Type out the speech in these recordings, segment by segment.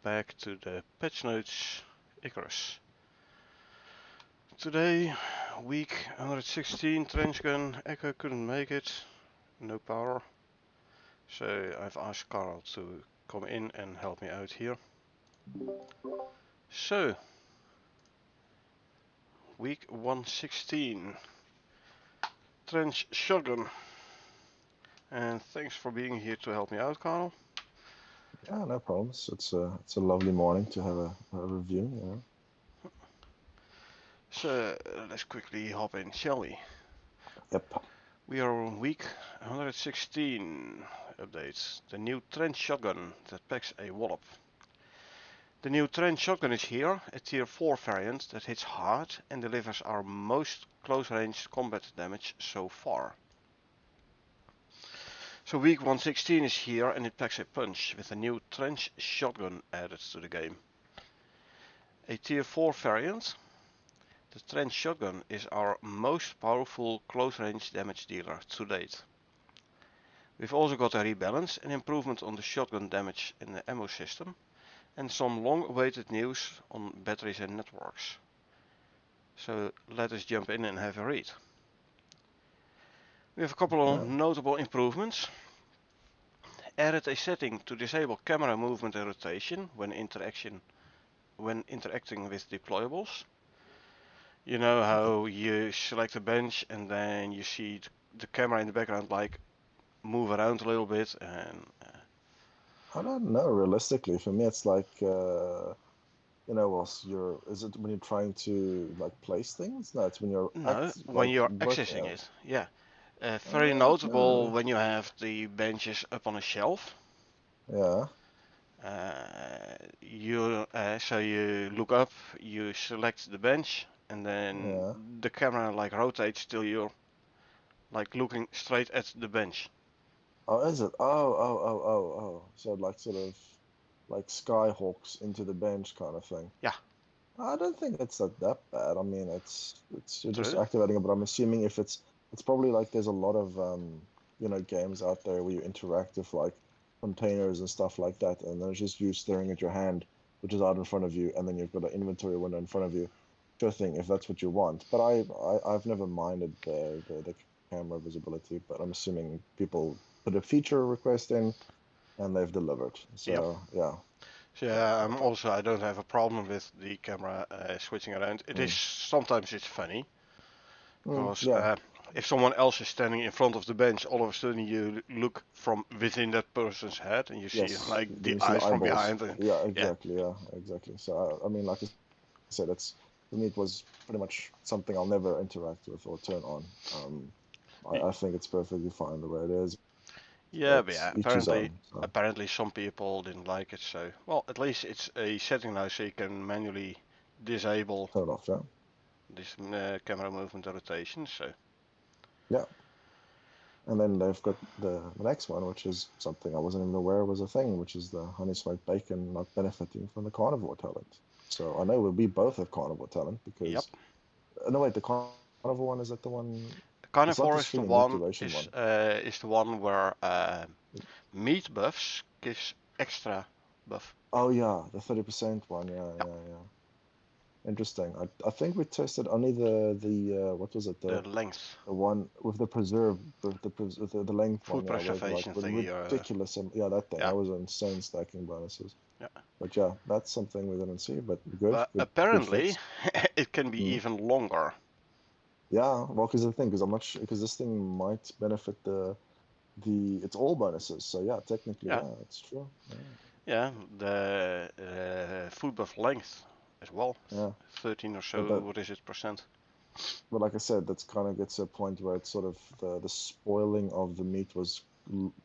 back to the Patchnotes Icarus. Today, week 116, trench gun, Echo couldn't make it, no power. So I've asked Carl to come in and help me out here. So, week 116, trench shotgun. And thanks for being here to help me out, Carl. Yeah, no problems. It's a lovely morning to have a review. So let's quickly hop in, shall we? Yep. We are on week 116 updates. The new trench shotgun that packs a wallop. The new trench shotgun is here, a tier 4 variant that hits hard and delivers our most close range combat damage so far. So week 116 is here and it packs a punch with a new trench shotgun added to the game. A tier 4 variant. The trench shotgun is our most powerful close range damage dealer to date. We've also got a rebalance, an improvement on the shotgun damage in the ammo system, and some long-awaited news on batteries and networks. So let us jump in and have a read. We have a couple of notable improvements. Added a setting to disable camera movement and rotation when interacting with deployables. You know how you select a bench and then you see the camera in the background like move around a little bit and I don't know. Realistically, for me, it's like whilst is it when you're trying to like place things? No, it's when you're no, when you're working accessing at it. it, yeah. Very notable No. when you have the benches up on a shelf. Yeah. So you look up, you select the bench, and then Yeah. the camera like rotates till you're like looking straight at the bench. Oh, is it? Oh. So like sort of like skyhawks into the bench kind of thing. Yeah, I don't think it's that bad. I mean, it's you're just true. activating it, but I'm assuming if it's probably like there's a lot of games out there where you interact with like containers and stuff like that, and then it's just you staring at your hand, which is out in front of you, and then you've got an inventory window in front of you. Sure thing, if that's what you want. But I've never minded the camera visibility, but I'm assuming people put a feature request in and they've delivered. Yep. So yeah, So yeah, yeah, no problem. I don't have a problem with the camera switching around. It is Mm. sometimes it's funny because Yeah. if someone else is standing in front of the bench, all of a sudden you look from within that person's head and you see Yes, like then the you see the eyes from eyeballs. behind. And Yeah, yeah, exactly. Yeah, exactly. So I mean, like I said, it's for me, it was pretty much something I'll never interact with or turn on. I think it's perfectly fine the way it is, yeah, but but yeah. each his own. So Apparently some people didn't like it. So well, at least it's a setting now, so you can manually disable turn it off. Yeah, this camera movement and rotation. So yeah. And then they've got the next one, which is something I wasn't even aware was a thing, which is the honey smoked bacon not benefiting from the carnivore talent. So I know we both have carnivore talent yep. because no wait, the carnivore one is that the one? It's not Carnivore the is the streaming meat one duration one. is the one where meat buffs gives extra buff. Oh yeah, the 30% one. Yeah, Yeah, yeah, yeah. Interesting. I think we tested only the what was it the length, the one with the preserve the length food one. Yeah, with like preservation with thingy. ridiculous. Yeah, that thing. Yeah, That was insane stacking bonuses. yeah. But yeah, that's something we didn't see. But good, But good apparently fix. it can be Mm. even longer. Yeah, well, because the thing, because I'm not sure, because this thing might benefit the it's all bonuses. So yeah, technically, Yeah, yeah, it's true. Yeah, yeah. The food buff length as well. yeah. 13 or But so. that What is it percent? But like I said, that's kind of gets to a point where it's sort of the spoiling of the meat was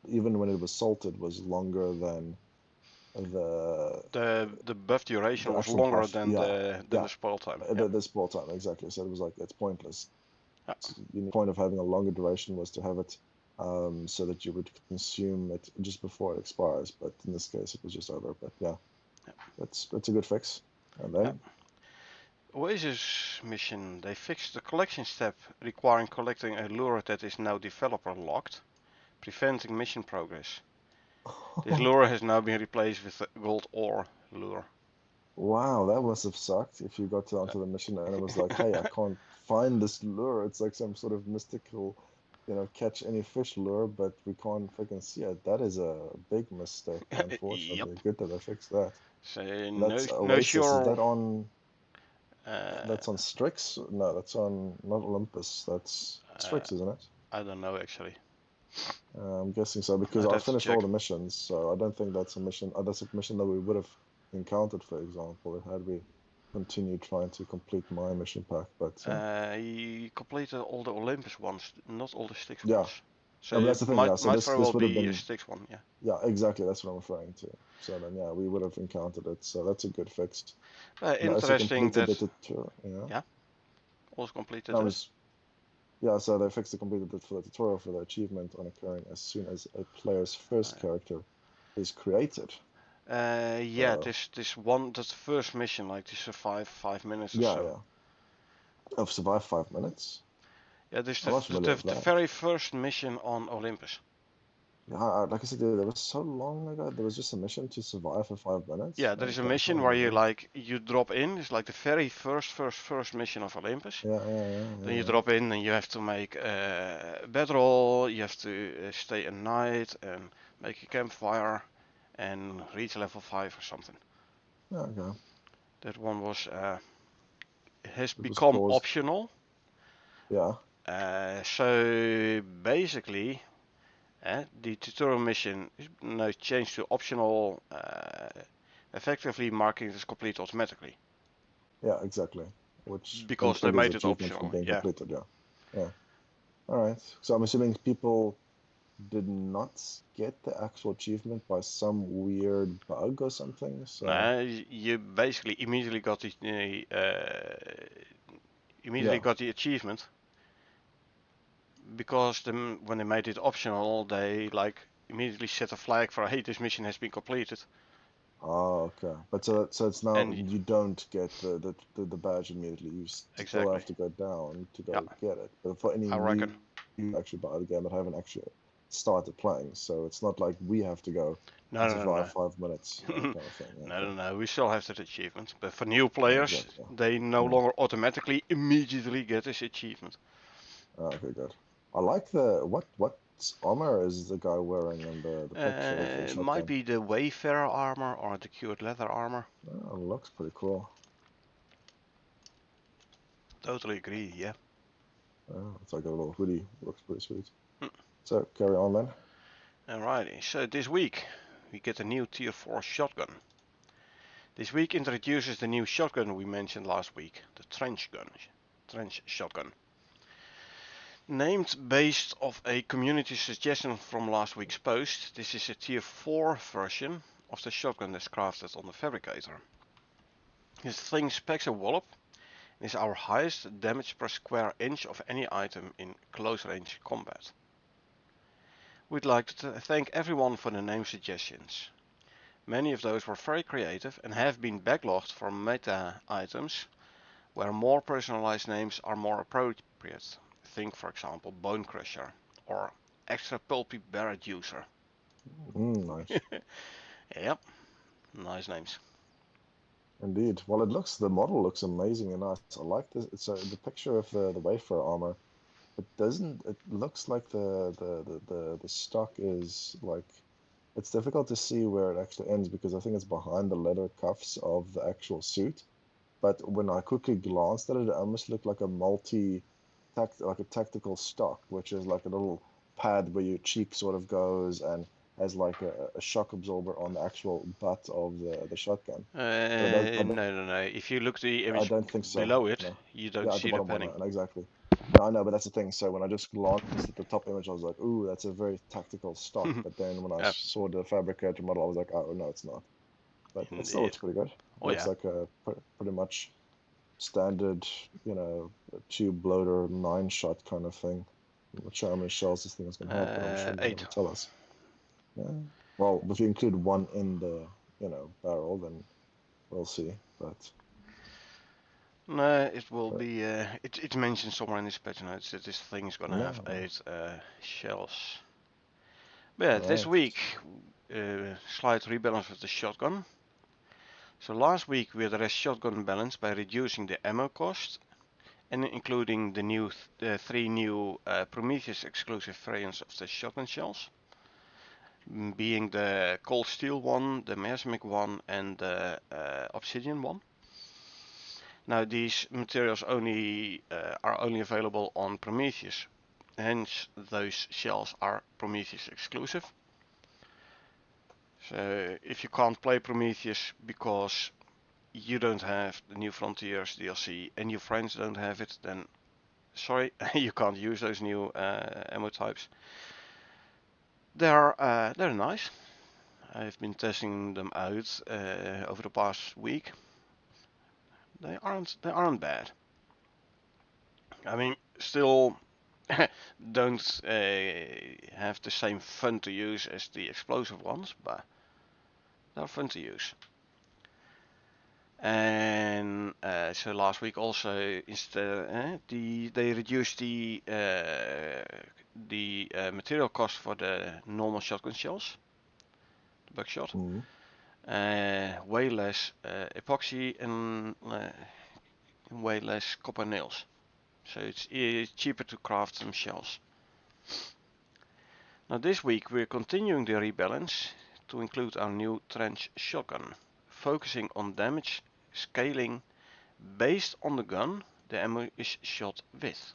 even when it was salted was longer than the The buff duration the was actual longer buff. than Yeah, the yeah, spoil time. Yeah, the spoil time exactly. So it was like it's pointless. yeah, The point of having a longer duration was to have it so that you would consume it just before it expires. But in this case, it was just over. But yeah, that's a good fix. And yeah. then Oasis mission. They fixed the collection step requiring collecting a lure that is now developer locked, preventing mission progress. This lure has now been replaced with the gold ore lure. Wow, that must have sucked if you got to onto the mission and it was like, hey, I can't find this lure. It's like some sort of mystical, catch any fish lure, but we can't freaking see it. That is a big mistake, Yep. unfortunately. Good that they fixed that. So And that's no Oasis. Is sure. that's on Strix? No, that's on not Olympus. That's Strix, isn't it? I don't know actually. I'm guessing so because I'd I have to finished all check. the missions, so I don't think that's a mission. That's a mission that we would have encountered, for example, had we continued trying to complete my mission pack. But You completed all the Olympus ones, not all the Styx yeah, ones. So no, but that's it the thing. Yeah, might so might this very well this would have be a been Styx one. Yeah. yeah, exactly. That's what I'm referring to. So then yeah, we would have encountered it. So that's a good fix. And I also Interesting completed that. the tutorial. Yeah, Yeah. Also completed I that. was yeah. So they fixed the completed it for the tutorial for the achievement on occurring as soon as a player's first character is created. Yeah, this one, that's the first mission, like to survive 5 minutes or Yeah, so. yeah. I've survived 5 minutes. Yeah, this I'm not familiar with the that. very first mission on Olympus. Yeah, like I said, that was so long ago. There was just a mission to survive for 5 minutes. Yeah, there is a Okay, I can't mission where remember you that. you drop in. It's like the very first mission of Olympus. Yeah, yeah, yeah, Then you yeah, drop in and you have to make a bedroll. You have to stay a night and make a campfire and reach level 5 or something. yeah. Okay. That one was has It was become paused. optional. Yeah, So basically, the tutorial mission is now changed to optional, effectively marking it as complete automatically yeah, exactly. Which then because they triggers made it achievement for optional. being Yeah. completed. Yeah, yeah. All right. So I'm assuming people did not get the actual achievement by some weird bug or something. So You basically immediately got yeah. the achievement because when they made it optional, they like immediately set a flag for, hey, this mission has been completed. Oh, okay. But so it's now And you don't get the badge immediately. You still exactly, have to go down to yeah, go get it. But for any I reckon. new actually buy the game that haven't actually started playing, so it's not like we have to go No, and no, no, survive no. 5 minutes, kind of thing. No, Okay. no, no. We still have that achievement, but for new Oh, players, exactly. they no Mm. longer automatically immediately get this achievement. Okay, good. I like the what armor is the guy wearing in the picture for the Might shotgun? be the Wayfarer armor or the cured leather armor. Oh, looks pretty cool. Totally agree. Yeah. Oh, it's like a little hoodie. Looks pretty sweet. Hmm. So carry on then. Alrighty. So this week we get a new Tier 4 shotgun. This week introduces the new shotgun we mentioned last week, the trench shotgun. Named based off a community suggestion from last week's post, this is a Tier 4 version of the shotgun that's crafted on the Fabricator. This thing packs a wallop and is our highest damage per square inch of any item in close range combat. We'd like to thank everyone for the name suggestions. Many of those were very creative and have been backlogged for meta items where more personalized names are more appropriate. Think for example Bone Crusher or Extra Pulpy Barret User. Nice. Yep, nice names. Indeed. Well, the model looks amazingly nice. I like this. It's the picture of the Wayfarer armor. It looks like the stock is like, it's difficult to see where it actually ends because I think it's behind the leather cuffs of the actual suit. But when I quickly glanced at it, it almost looked like a like a tactical stock, which is like a little pad where your cheek sort of goes and has like a shock absorber on the actual butt of the shotgun. But No, no, no. If you look at the I image don't think so. below it, No. you don't Yeah, at the see the bottom one, padding. and exactly. No, I know, but that's the thing. So when I just glanced at the top image, I was like, "Ooh, that's a very tactical stock." But then when I Yeah, saw the fabricator model, I was like, "Oh no, it's not." But it still indeed. looks pretty good. Oh Looks yeah. like a pretty much standard, tube loader 9-shot kind of thing. I'm not sure how many shells this thing is going to have, but I'm sure you'll 8. never tell us. Yeah. Well, if you include one in the, barrel, then we'll see. But No, it will uh, be. It's mentioned somewhere in this patch notes that this thing is gonna have no, 8 shells. But yeah, all this right. week slight rebalance with the shotgun. So last week we addressed shotgun balance by reducing the ammo cost and including the three new Prometheus exclusive variants of the shotgun shells, being the cold steel one, the mersmic one, and the obsidian one. Now these materials are only available on Prometheus, hence those shells are Prometheus exclusive. So if you can't play Prometheus because you don't have the New Frontiers DLC and your friends don't have it, then sorry, you can't use those new ammo types. They're nice. I've been testing them out over the past week. They aren't bad. I mean, still don't have the same fun to use as the explosive ones, but they're fun to use. And so last week also instead they reduced the material cost for the normal shotgun shells, the buckshot. Way less epoxy and way less copper nails. So it's cheaper to craft some shells. Now this week we're continuing the rebalance to include our new trench shotgun, focusing on damage scaling based on the gun the ammo is shot with.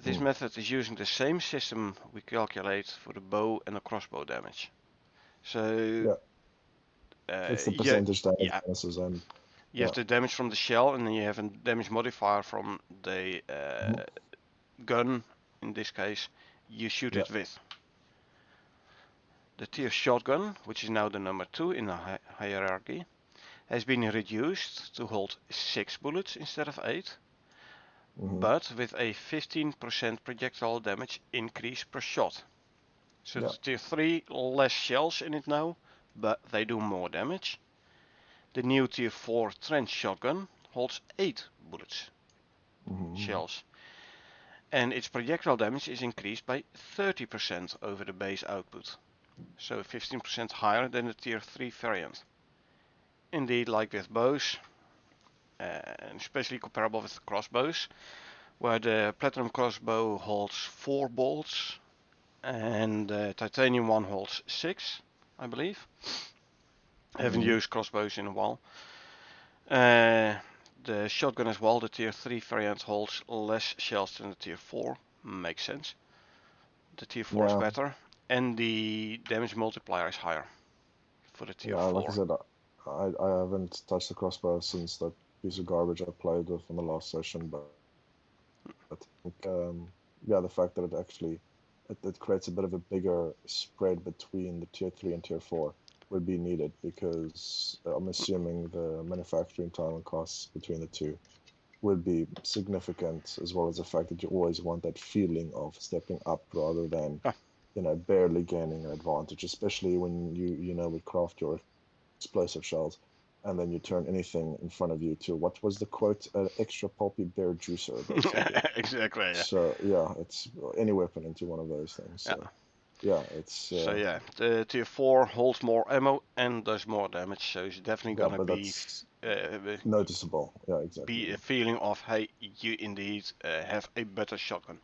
This method is using the same system we calculate for the bow and the crossbow damage. So it's the percentage damage bonuses and you have the damage from the shell, and then you have a damage modifier from the gun. In this case, you shoot it with. The tier shotgun, which is now the number 2 in the hierarchy, has been reduced to hold 6 bullets instead of 8, but with a 15% projectile damage increase per shot. So the tier 3 less shells in it now, but they do more damage. The new tier 4 trench shotgun holds 8 bullets, shells, and its projectile damage is increased by 30% over the base output, so 15% higher than the tier 3 variant. Indeed, like with bows, and especially comparable with crossbows, where the platinum crossbow holds 4 bolts and the titanium one holds 6, I believe. Haven't used crossbows in a while. The shotgun as well, the tier 3 variant holds less shells than the tier 4, makes sense. The tier 4 is better, and the damage multiplier is higher for the tier 4. Like I said, I haven't touched the crossbow since that piece of garbage I played with in the last session, but I think, the fact that it actually it creates a bit of a bigger spread between the tier 3 and tier 4 would be needed, because I'm assuming the manufacturing time and costs between the two would be significant, as well as the fact that you always want that feeling of stepping up rather than barely gaining an advantage, especially when you would craft your explosive shells and then you turn anything in front of you to, what was the quote, extra pulpy bear juicer, basically. Exactly, yeah. So it's any weapon into one of those things. So it's the tier 4 holds more ammo and does more damage, so it's definitely gonna be noticeable. Yeah, exactly. Be a feeling of, hey, you indeed have a better shotgun.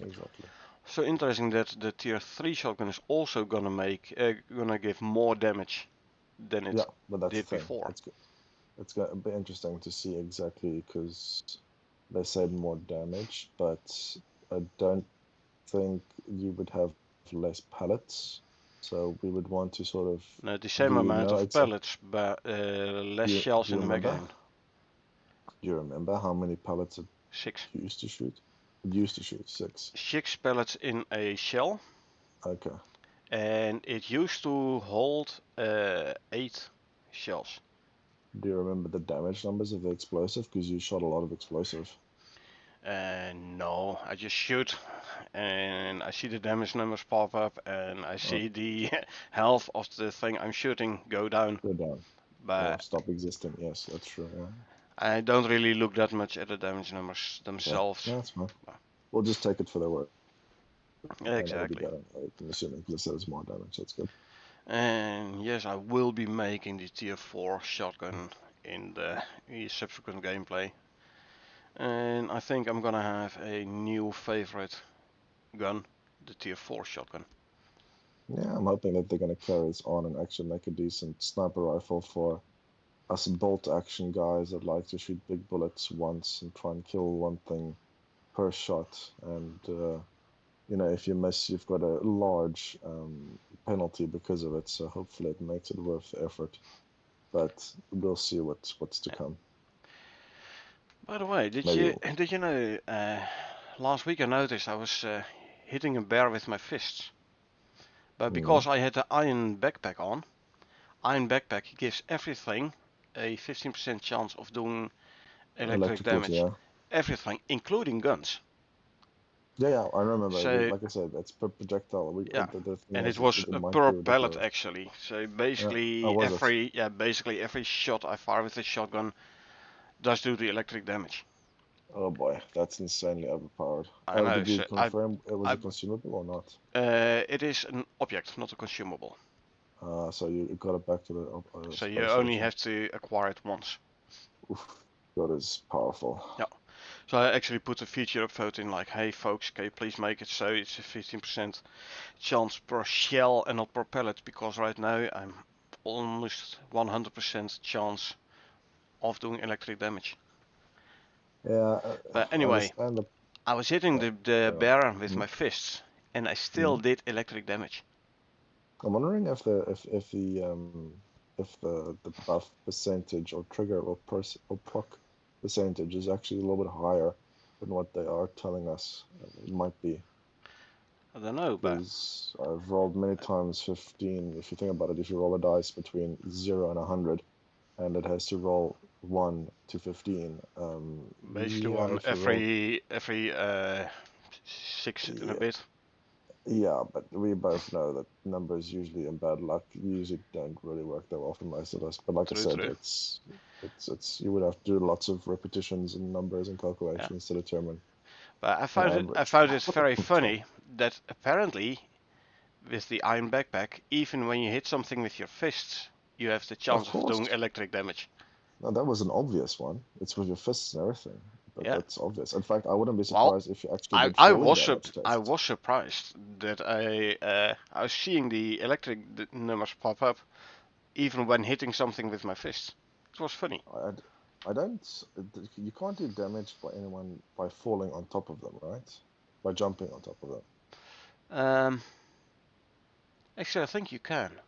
Exactly. So interesting that the tier 3 shotgun is also gonna give more damage than it did before. It's gonna be interesting to see exactly, because they said more damage, but I don't think you would have less pellets. So we would want to sort of the same amount of pellets, but less shells in the game. Do you remember how many pellets it 6 used to shoot? It used to shoot 6. 6 pellets in a shell. Okay. And it used to hold 8 shells. Do you remember the damage numbers of the explosive? Because you shot a lot of explosive. No, I just shoot and I see the damage numbers pop up and I see the health of the thing I'm shooting go down. Go down. But stop existing. Yes, that's true. Yeah. I don't really look that much at the damage numbers themselves. Yeah, that's fine. We'll just take it for their word. And it'll be Exactly. better. I'm assuming because I said it's more damage. That's good. And yes, I will be making the tier 4 shotgun in the subsequent gameplay. And I think I'm gonna have a new favorite gun, the tier 4 shotgun. Yeah, I'm hoping that they're going to carry this on and actually make a decent sniper rifle for us bolt action guys that like to shoot big bullets once and try and kill one thing per shot. And, if you miss, you've got a large penalty because of it. So hopefully it makes it worth the effort. But we'll see what's to Yeah. come. By the way, Maybe. did you know last week I noticed I was hitting a bear with my fists. But Mm, because I had the iron backpack on, iron backpack gives everything a 15% chance of doing electric electrocuted, damage. yeah. Everything, including guns. Yeah, I remember. So Like I said, it's per projectile. yeah, The thing and it was, was it might per do a bit pellet load. actually. So Yeah, was it? basically every shot I fire with the shotgun does do the electric damage. Oh boy, that's insanely overpowered. I know. Did you So confirm it was I, a consumable or not? it is an object, not a consumable. So you got it back to the So you space only station. have to acquire it once. Oof, that is powerful. Yeah. So I actually put a feature upvote in like, hey folks, can you please make it so it's a 15% chance per shell and not per pellet, because right now I'm almost 100% chance of doing electric damage. Yeah, But I anyway, understand the. I was hitting Yeah, the fair enough. bear with Mhm, my fists, and I still mhm. did electric damage. I'm wondering if the buff percentage or trigger or proc percentage is actually a little bit higher than what they are telling us. It might be I don't know, but because I've rolled many times 15. If you think about it, if you roll a dice between 0 and 100, and it has to roll 1 to 15, basically yeah, one if you roll, every 6 and a yeah, bit. yeah, but we both know that numbers usually in bad luck usually don't really work that well for most of us. But like I True, said, true. it's you would have to do lots of repetitions and numbers and Yeah. calculations to determine But an I average. found it very Sorry. funny that apparently with the iron backpack, even when you hit something with your fists, you have the Of chance of doing course. electric damage. Now that was an obvious one. It's with your fists and everything. Yeah. That's obvious. In fact, I wouldn't be Well, surprised if you actually did falling damage I tests. was surprised that I was seeing the electric numbers pop up even when hitting something with my fists. It was funny. I, I don't. You can't do damage by anyone by falling on top of them, right? By jumping on top of them. Um, Actually, I think you can.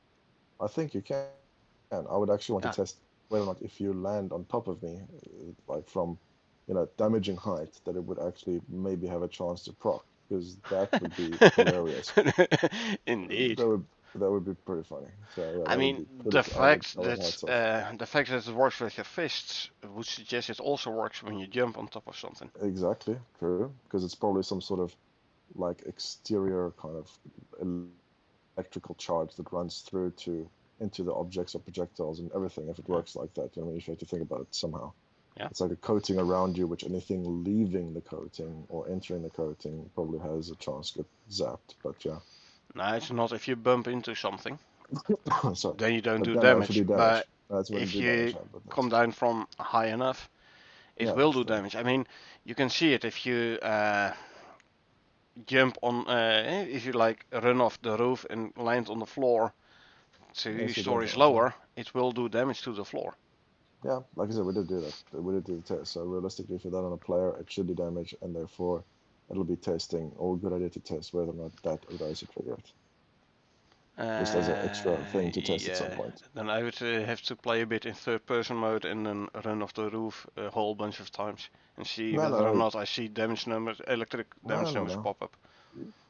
I think you can. I would actually want to Yeah. test whether or not if you land on top of me, like from, damaging height, that it would actually maybe have a chance to proc, because that would be hilarious. Indeed. That would be pretty funny. So yeah, I that would mean, be pretty. I would hats off. the fact that it works with your fists would suggest it also works when you jump on top of something. Exactly, true, because it's probably some sort of like exterior kind of electrical charge that runs through to into the objects or projectiles and everything if it Yeah. works like that. If you have to think about it somehow. Yeah. It's like a coating around you, which anything leaving the coating or entering the coating probably has a chance to get zapped. But yeah, No, it's not if you bump into something, sorry, then you don't but do then if you damage. do But damage, that's when you if do damage. you Huh? But come that's down from high enough, it yeah, will that's do true. damage. I mean, you can see it if you jump on, if you like run off the roof and land on the floor Yeah, 2 see those stories ones. Huh? lower, it will do damage to the floor. Yeah, like I said, we did do that. We did do the test. So realistically, if you're that on a player, it should do damage, and therefore it'll be testing or a good idea to test whether or not that allows you to trigger it, just as an extra thing to test at some Yeah, point. then I would have to play a bit in third person mode and then run off the roof a whole bunch of times and see No, no, whether or no, not I see damage numbers, electric no, damage no, numbers no. pop up.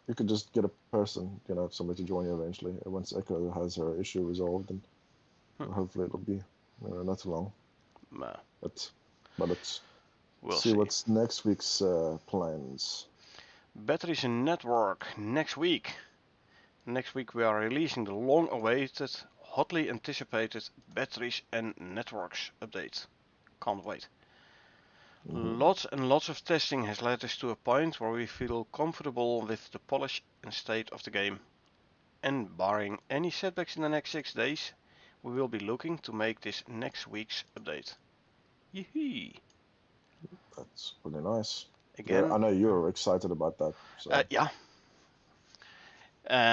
You could just get a person, somebody to join you eventually. Once Echo has her issue resolved, and Hmm. hopefully it'll be not too long. Nah, But let's we'll see see. what's next week's plans. Batteries and network next week. Next week we are releasing the long-awaited, hotly anticipated batteries and networks update. Can't wait. Hmm. Lots and lots of testing has led us to a point where we feel comfortable with the polish and state of the game. And barring any setbacks in the next 6 days, we will be looking to make this next week's update. Yee. That's pretty nice. Yeah, Again, I know you're excited about that. So yeah.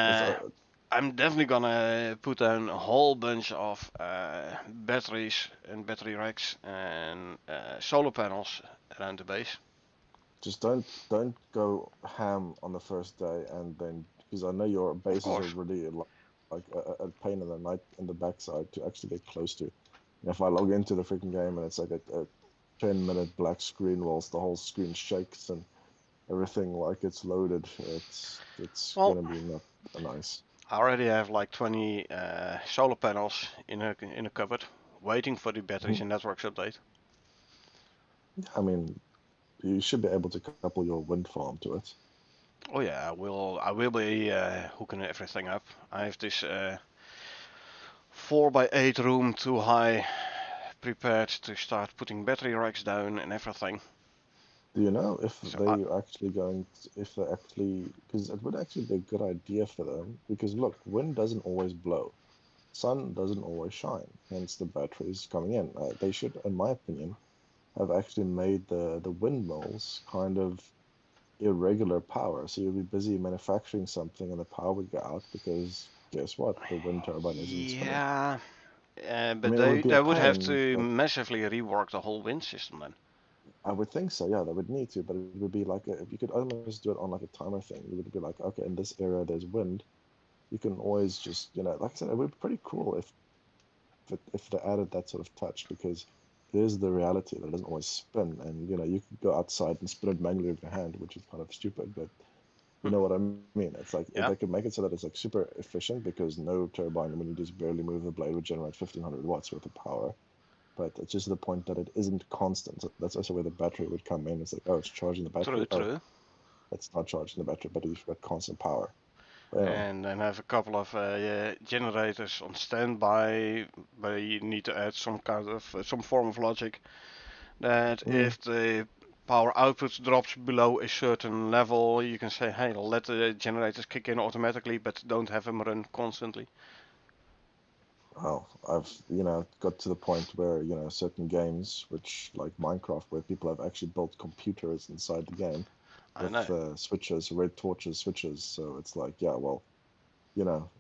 if I'm definitely gonna put down a whole bunch of batteries and battery racks and solar panels around the base. just don't go ham on the first day, and then because I know your Of bases are course. really like a pain in the night in the backside to actually get close to. And if I log into the freaking game and it's like a 10-minute black screen whilst the whole screen shakes and everything like it's loaded, it's Well, gonna be not nice. I already have like 20 solar panels in a cupboard, waiting for the batteries Mhm. and networks update. I mean, you should be able to couple your wind farm to it. Oh yeah, I will be hooking everything up. I have this 4x8 room too high prepared to start putting battery racks down and everything. Do you know if So they actually going to, if they actually, because it would actually be a good idea for them, because look, wind doesn't always blow, sun doesn't always shine, hence the batteries coming in. They should, in my opinion, have actually made the windmills kind of irregular power. So you'll be busy manufacturing something and the power would go out because guess what? The wind turbine isn't spinning. yeah, I but mean, it would they be a they would have pain, to but massively rework the whole wind system then. I would think so. Yeah, they would need to, but it would be like if you could almost do it on like a timer thing. You would be like, okay, in this area there's wind. You can always just, like I said, it would be pretty cool if they added that sort of touch because there's the reality that it doesn't always spin, and you could go outside and spin it manually with your hand, which is kind of stupid, but you know what I mean. It's like if Yeah, they could make it so that it's like super efficient because no turbine, when you just barely move the blade, would generate 1500 watts worth of power. But it's just the point that it isn't constant. So that's also where the battery would come in. It's like, oh, it's charging the true, battery. Oh, true. it's not charging the battery, but you've got constant power. But anyway, And then have a couple of yeah, generators on standby, but you need to add some kind of some form of logic that mm, if the power output drops below a certain level, you can say, hey, let the generators kick in automatically, but don't have them run constantly. well, I've got to the point where certain games, which like Minecraft, where people have actually built computers inside the game I with know. switches, red torches, switches. So it's like, yeah, well,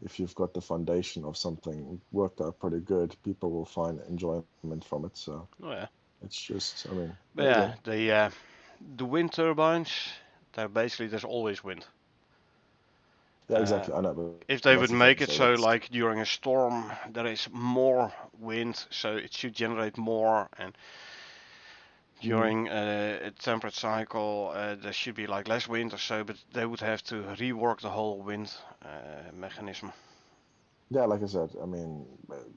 if you've got the foundation of something worked out pretty good, people will find enjoyment from it. So Oh yeah. it's just, I mean, But there you yeah, go. the wind turbines, they're basically there's always wind. Yeah, Uh, exactly. I know, if but they that's would the thing. make it So so that's like during a storm there is more wind, so it should generate more, and mm, during a temperate cycle there should be like less wind or so, but they would have to rework the whole wind mechanism. yeah, like I said, I mean,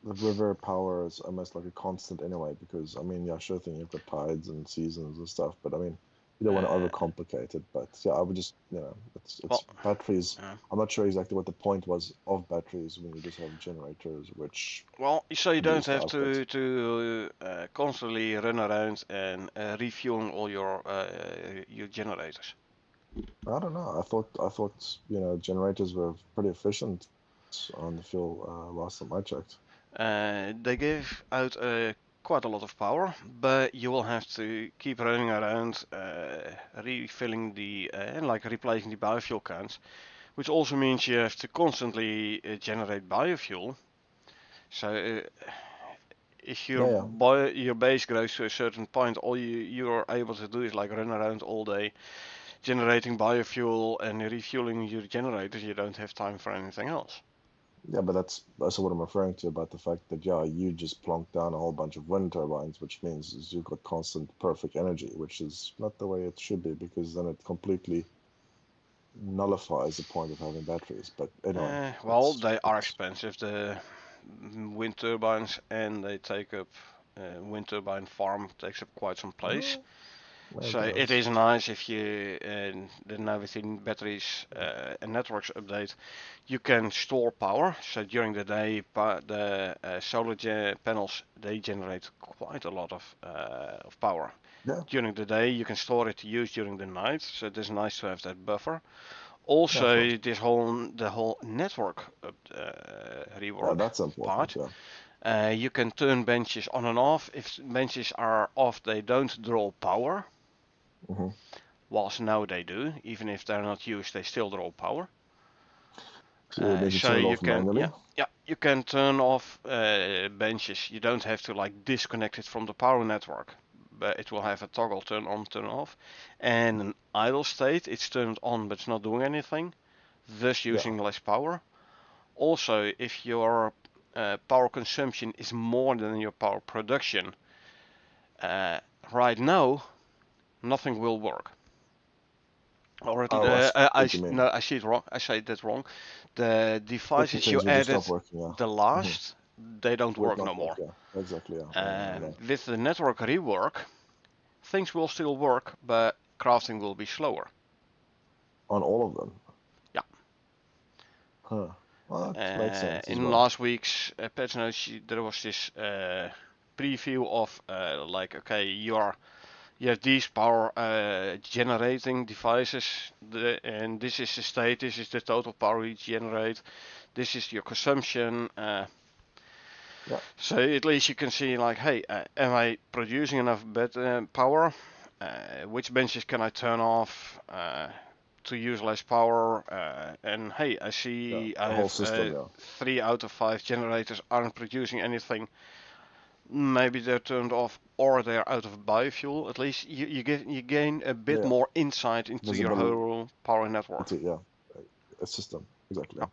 the river power is almost like a constant anyway, because I mean, yeah, sure thing, you've got tides and seasons and stuff, but I mean, you don't want to Uh, overcomplicate it. But yeah, I would just, well, it's batteries. uh, I'm not sure exactly what the point was of batteries when you just have generators, which well, so you don't produce the have output. to constantly run around and refueling all your generators. I don't know. I thought generators were pretty efficient on the fuel last time I checked. They give out quite a lot of power, but you will have to keep running around, refilling and like replacing the biofuel cans, which also means you have to constantly generate biofuel. So if Yeah, yeah, your base grows to a certain point, all you're able to do is like run around all day generating biofuel and refueling your generators. You don't have time for anything else. yeah. But that's also what I'm referring to about the fact that yeah, you just plonk down a whole bunch of wind turbines, which means is you've got constant perfect energy, which is not the way it should be because then it completely nullifies the point of having batteries. But anyway, Well, it's they are it's expensive, the wind turbines, and they take up wind turbine farm takes up quite some place. well, I So it guess. is nice if you then now within batteries and networks update, you can store power. So during the day, the solar panels they generate quite a lot of power. Yeah. during the day. You can store it to use during the night, so it is nice to have that buffer. Yeah, of course. Also, the whole network Yeah, rework that's important. part. Yeah. You can turn benches on and off. If benches are off, they don't draw power. Hmm. Whilst now they do, even if they're not used, they still draw power. So you need to So turn it you off can, yeah, manually. yeah, you can turn off benches. You don't have to like disconnect it from the power network, but it will have a toggle turn on, turn off, and an idle state. It's turned on, but it's not doing anything, thus Yeah. using less power. Also, if your power consumption is more than your power production, uh, right now nothing will work. Or Oh, I see I what you mean. no, I see it wrong. I say that wrong. The Certain devices you things will just added, stop working. Yeah. the Hmm. last, they don't Would work not no work. more. Yeah. Exactly. Yeah. Yeah. Yeah. Yeah. With the network rework, things will still work, but crafting will be slower. On all of them. Yeah. Huh. Well, that makes sense as In well. last week's patch notes, there was this preview of like, okay, you have these power generating devices, and this is the state, this is the total power you generate, this is your consumption. Yeah. So at least you can see like, hey, am I producing enough power? Which benches can I turn off to use less power? And hey, I Yeah. see I The whole have system. Yeah. 3 out of 5 generators aren't producing anything. Maybe they're turned off or they're out of biofuel. At least you gain a bit Yeah. more insight into your Visibility. whole power network. Yeah. A system. Exactly. Yep.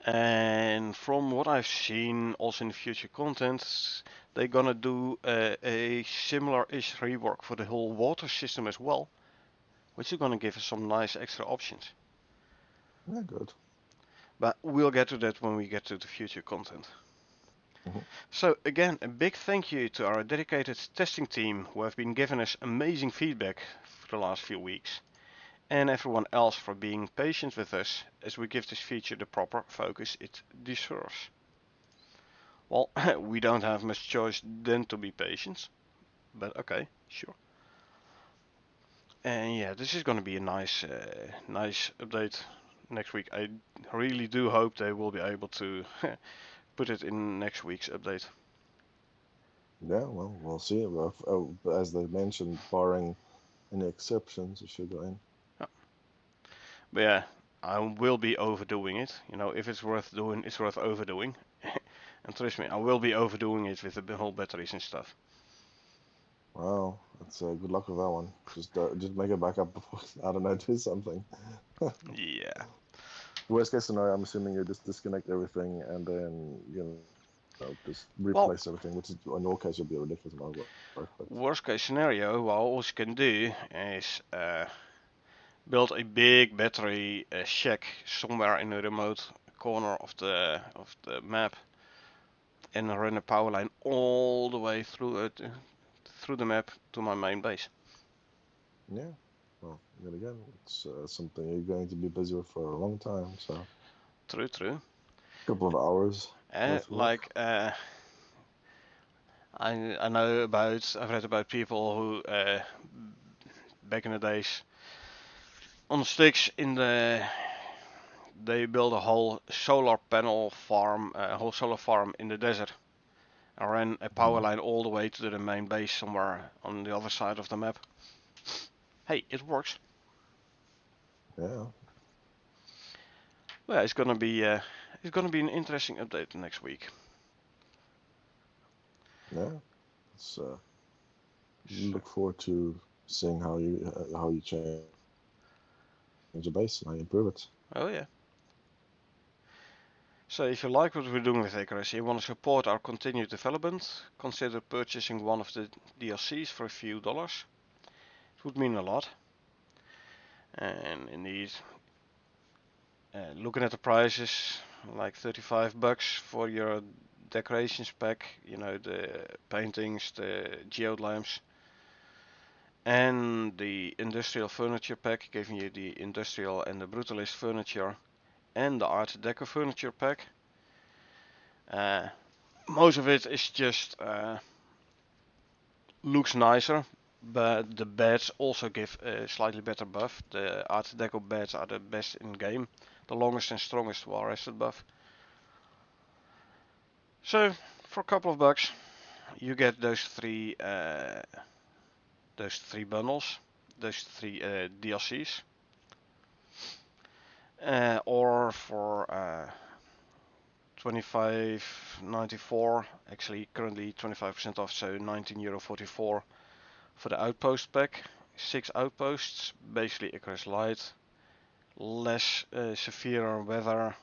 And from what I've seen, also in the future content, they're gonna do a similar-ish rework for the whole water system as well, which is gonna give us some nice extra options. Yeah. Good. But we'll get to that when we get to the future content. Hmm. So again, a big thank you to our dedicated testing team who have been giving us amazing feedback for the last few weeks, and everyone else for being patient with us as we give this feature the proper focus it deserves. Well, we don't have much choice than to be patient, but okay, sure. And yeah, this is going to be a nice update next week. I really do hope they will be able to put it in next week's update. Yeah. Well, we'll see. As they mentioned, barring any exceptions, it should go in. Yeah. But yeah, I will be overdoing it. You know, if it's worth doing, it's worth overdoing. And trust me, I will be overdoing it with the whole batteries and stuff. Wow. That's good luck with that one. Just make it back up before. I don't know. Do something. Yeah. Worst case scenario, I'm assuming you just disconnect everything and then just Well, replace everything, which is in your case would be a ridiculous amount of work. But worst case scenario, what I also can do is build a big battery shack somewhere in a remote corner of the map and run a power line all the way through the map to my main base. yeah, well, then again, it's something you're going to be busy with for a long time. So True, true. a couple of hours worth of work. Like I know about I've read about people who back in the days on sticks in the they built a whole solar panel farm, a whole solar farm in the desert, and ran a power Mhm. line all the way to the main base somewhere on the other side of the map. Hey, it works. Yeah, Well, it's gonna be an interesting update next week. yeah. It's look forward to seeing how you change the base and how you improve it. Oh yeah. So if you like what we're doing with Icarus, you want to support our continued development, consider purchasing one of the DLCs for a few dollars. It would mean a lot. And indeed, looking at the prices, like 35 bucks for your decorations pack, you know, the paintings, the geode lamps, and the industrial furniture pack, giving you the industrial and the brutalist furniture, and the art deco furniture pack. Uh, Most of it is just looks nicer, but the beds also give a slightly better buff. The Art Deco beds are the best in game, the longest and strongest wall rested buff. So for a couple of bucks, you get those three bundles, those three DLCs, or for 25.94, actually currently 25% off, so €19.44 for the outpost pack. 6 outposts, basically Icarus Light, less severe weather,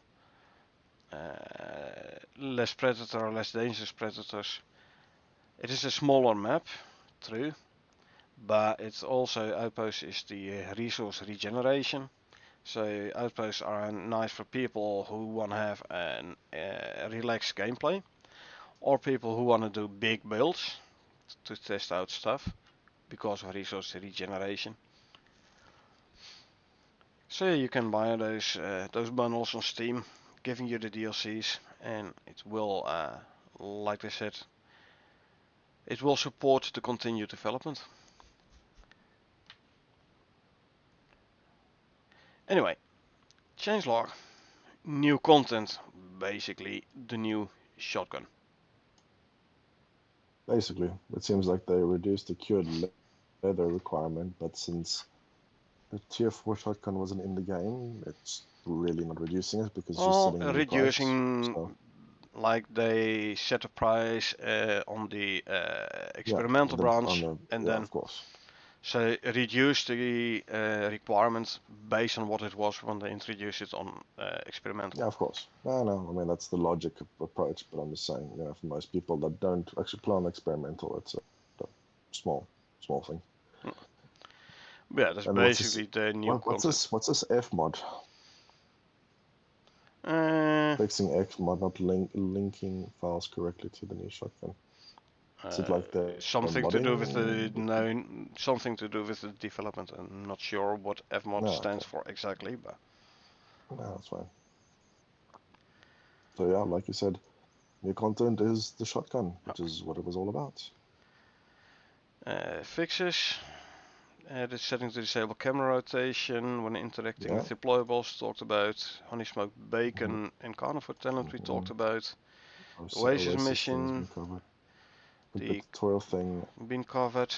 less predator, less dangerous predators. It is a smaller map, true, but it's also outposts is the resource regeneration. So outposts are nice for people who want to have a relaxed gameplay, or people who want to do big builds to test out stuff because of resource regeneration. So you can buy those bundles on Steam, giving you the DLCs, and it will, like I said, it will support the continued development. Anyway, changelog, new content, basically the new shotgun. Basically, it seems like they reduced the cured leather requirement, but since the tier 4 shotgun wasn't in the game, it's really not reducing it because it's just sitting in the price. Reducing, So, like they set a price on the experimental yeah, branch, and then of course. so reduce the requirements based on what it was when they introduced it on experimental. Yeah, of course. No, I mean that's the logic approach, but I'm just saying, for most people that don't actually play on experimental, it's a small thing. Yeah, that's And basically the new content. What's this F mod? Fixing X mod not linking files correctly to the new shotgun. Is it like the something to do with the modding? something to do with the development. I'm not sure what Fmod stands Okay. for exactly, but No, that's fine. So yeah, like you said, new content is the shotgun, which is what it was all about. Fixes. The setting to disable camera rotation when interacting with Yeah. deployables talked about. Honey smoked bacon and carnivore talent we talked about. Oasis Oasis thing's mission. been covered. The The tutorial thing. been covered.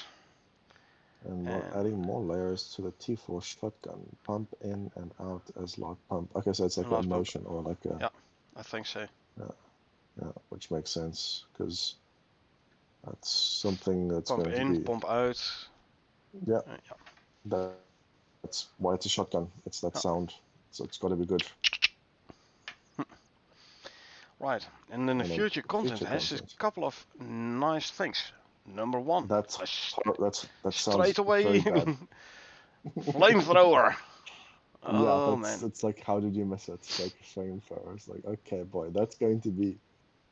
And adding more layers to the T4 shotgun. Pump in and out as loud pump. Okay, so it's like a motion or like a... Yeah, I think so. Yeah, which makes sense because that's something that's Pump going in, to be... pump out. Yeah, that's why it's a shotgun. It's that sound, so it's got to be good. Right, and then the future content has a couple of nice things. Number one, that sounds straight away very bad. flamethrower. Yeah, Oh man, it's like, how did you miss it? It's like flamethrower. It's like, okay, boy, that's going to be...